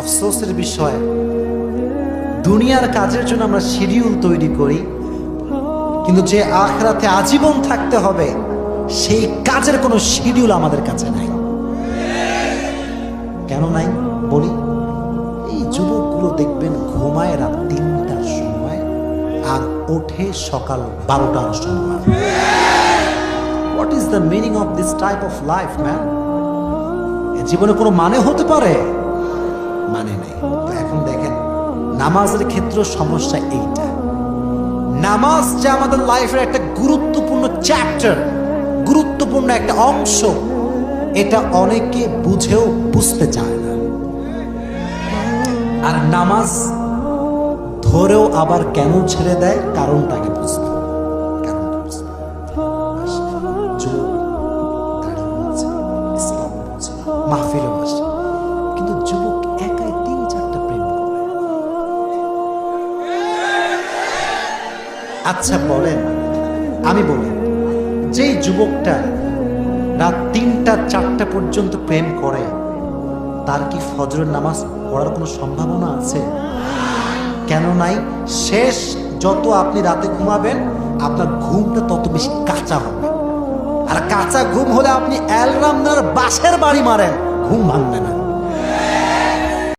আফসোসের বিষয়, দুনিয়ার কাজের জন্য আমরা শিডিউল তৈরি করি, কিন্তু যে আখিরাতে আজীবন থাকতে হবে সেই কাজের কোনো শিডিউল আমাদের কাছে নাই। কেন নাই বলি? এই যুবকগুলো দেখবেন ঘুমায় রাত 3টার সময় আর ওঠে সকাল 12টার সময়। What is the meaning of this type of life man? জীবনে কোনো মানে হতে পারে? মানে নেই। তো এখন দেখেন, নামাজের ক্ষেত্রে সমস্যা এইটা। নামাজ যে আমাদের লাইফের একটা গুরুত্বপূর্ণ চ্যাপ্টার, গুরুত্বপূর্ণ একটা অংশ, এটা অনেকে বুঝেও বুঝতে চায় না। আর নামাজ ধরেও আবার কেন ছেড়ে দেয়, কারণটাকে বুঝতে হবে। কারণটা বুঝতে হবে। যুবক দাঁড়িয়ে বলছে, ইসলাম বলছে, মাহফিলে বসে, কিন্তু যুবক একাই 3-4টা প্রেম করে। আচ্ছা বলেন, আমি বলি, যেই যুবকটা রাত 3টা-4টা পর্যন্ত প্রেম করে, তার কি ফজরের নামাজ পড়ার কোনো সম্ভাবনা আছে? কেন নাই? শেষ যত আপনি রাতে ঘুমাবেন, আপনার ঘুমটা তত বেশি কাঁচা হবে। আর কাঁচা ঘুম হলে আপনি অ্যালার্ম বাসের বাড়ি মারেন, ঘুম ভাঙবে না।